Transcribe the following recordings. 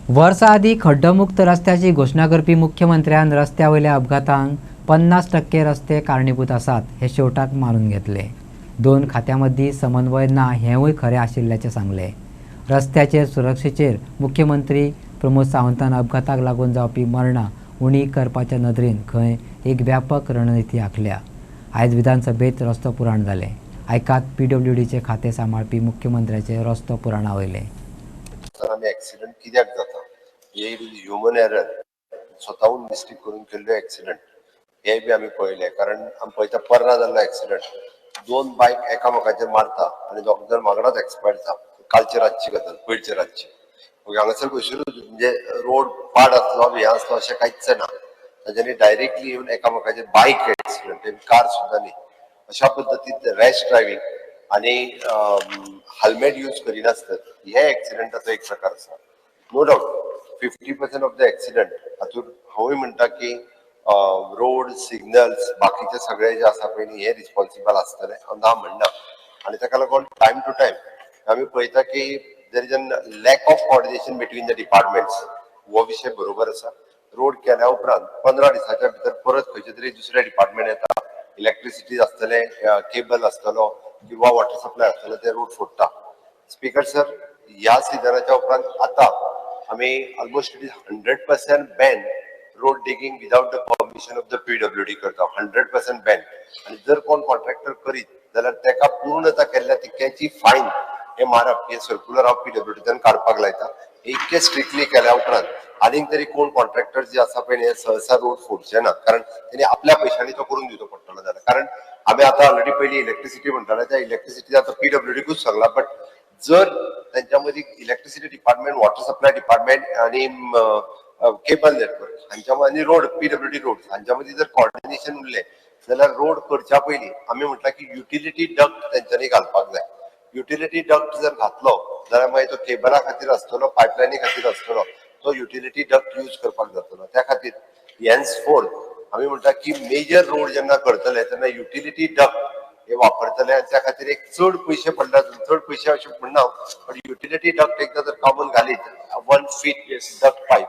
वर्सा आधी खड्डमुक्त रस्त्याची घोषणा करपी मुख्यमंत्र्यान रस्त्यावयल्या अपघातांक 50% रस्ते कारणीभूत आसात हे शेवटाक मानून घेतले। दोन खात्यां मदीं समन्वय ना हेंवूय खरें आशिल्ल्याचें सांगले। रस्त्याचेर सुरक्षेचेर मुख्यमंत्री प्रमोद सावंतान अपघाताक लागून जावपी मरणां उणी करपाच्या नदरेन खंय एक व्यापक रणनिती आंखल्या। आयज विधानसभेत रस्तो पुराण जालें। आयकात PWDचे खातें सांबाळपी मुख्यमंत्र्याचे रस्तो पुराणा वयले। एक्सिडेंट कित्याक जाता हे ह्युमन एरर स्वतःहून मिस्टेक करून केल्लो एक्सिडेंट हे बी आमी पळयले। कारण आमी पळयता पर्रा जाल्लो एक्सिडेंट, दोन बायक एकामेकाचेर मारता आणि दोग जाण वांगडाच एक्सपायर जाता। कालचे रातची गजाल, पयरचे रातची हांगासर बशिरूच म्हणजे रोड पाड आसलो हे आसलो अशें कांयच ना। तांच्यांनी डायरेक्टली येवन एकामेकाचेर बायक एक्सिडेंट, कार सुद्दां न्ही, अशा पद्दतीन रॅश ड्रायव्हिंग आणि हेल्मेट यूज करिनासतना हे एक्सिडेंटाचो एक प्रकार आसा। No doubt 50% of the accident हातूंत हांवूय म्हणटा की रोड सिग्नल्स बाकीचे सगळे जे आसा पळय हे रिस्पॉन्सिबल आसतले ना म्हणना। आणि ताका लागून टायम टू टायम आमी पळयता की there is an lack of coordination between the departments. हो विशय बरोबर आसा। रोड केल्या उपरांत 15 दिसाच्या भितर परत खंयचे तरी दुसरे डिपार्टमेंट येता, इलेक्ट्रिसिटी आसतले, केबल आसतलो किंवा वॉटर सप्लाय आसतलो, ते रोड फोडटा। स्पीकर सर, ह्या सिजनाच्या उपरांत आता आमी almost 100% ban road digging without the permission of the PWD करता। 100% बॅन। आणि जर कोण कॉन्ट्रॅक्टर करीत जाल्यार ताका पूर्णता केल्ल्या तितक्याची फायन हे मारप हे सर्क्युलर ऑफ PWDच्यान काडपाक लायता। इतके स्ट्रिक्टली केल्या उपरांत आनीक तरी कोण कॉन्ट्रॅक्टर जे आसा पळय हे सहसा रोड फोडचे ना, कारण तेणी आपल्या पैशांनी तो करून दिवचो पडटलो जाल्यार। कारण आमी आता ऑलरेडी पयली इलेक्ट्रिसिटी म्हणटाले, त्या इलेक्ट्रिसिटी आता PWDकूच सांगला, बट जर त्यांच्या मदीं electricity department, water supply department आणि केबल नेटवर्क हांच्या मदीं रोड PWD रोड हांच्या मदीं जर कोऑर्डिनेशन उरलें जाल्यार रोड करच्या पयलीं आमी म्हटलां की युटिलिटी डक्ट तेंच्यांनी घालपाक जाय। युटिलिटी डक्ट जर घातलो जाल्यार मागीर तो केबला खातीर आसतलो, पायपलायनी खातीर आसतलो, तो युटिलिटी डक्ट यूज करपाक जातलो। त्या खातीर हेन्सफोर्थ आमी म्हणटा की मेजर रोड जेन्ना करतले तेन्ना युटिलिटी डक्ट हे वापरतले आणि त्या खातीर एक चड पयशे पडटा। चड पयशे अशें म्हणना, पण युटिलिटी डक्ट एकदा जर कॉमन घालीत 1 फीट डक्ट पाईप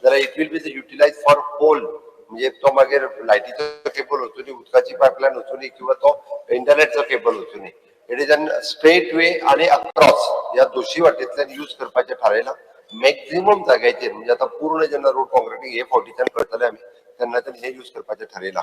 जाल्यार it will be utilise for whole, म्हणजे तो मागीर लायटीचो केबल वचूनी, उदकाची पायपलायन वचूनी किंवा तो इंटरनेटचो केबल वचूनी, it is an straight way आणि अक्रॉस ह्या दोशी वाटेंतल्यान यूज करपाचें थारायलां। मॅक्झिमम जाग्याचेर म्हणजे आता पूर्ण जेन्ना रोड कॉन्क्रिटींग हे फावटीच्यान करतले आमी तेन्ना हे यूज करपाचें थारायलां।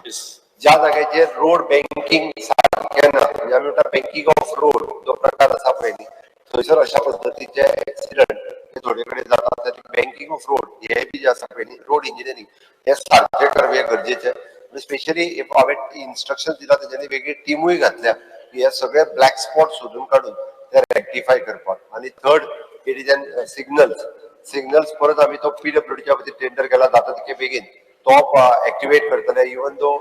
ज्या जाग्याचेर रोड बँकिंग सारकें ना, म्हणजे आमी म्हणटा बँकिंग ऑफ रोड जो प्रकार आसा पळय न्ही, थंयसर अशा पद्दतीचे एक्सिडेंट हे थोडे कडेन जातात। बँकिंग ऑफ रोड हे बी जे आसा पळय न्ही, रोड इंजिनियरींग हे सारकें करप गरजेचें। स्पेशली हांवें इन्स्ट्रक्शन दिला तेच्यांनी वेगळी टिमूय घातल्या की हे सगळे ब्लॅक स्पॉट सोदून काडून ते रेक्टिफाय करपाक। आणि third it is N signals परत आमी तो PWDच्या वतीन टेंडर केला जाता तितके बेगीन तो ऍक्टिवेट करतले। इवन दो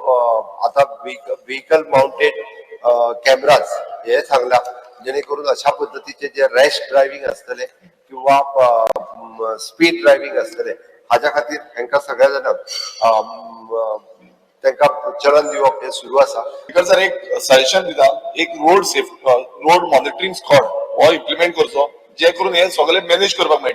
आता व्हेकल माउंटेड कॅमेराज हे सांगला, जेणे करून अशा पद्दतीचे जे रॅश ड्रायव्हिंग आसतले किंवा स्पीड ड्रायव्हिंग आसतले हाच्या खातीर हांकां सगळ्या जाणांक तांकां चलन दिवप हे सुरू आसा। सर एक सजेशन दिता, एक रोड मॉनिटरिंग स्क्वॉड हो इम्प्लिमेंट करचो, जे करून हे सगळे मॅनेज करपाक मेळटा।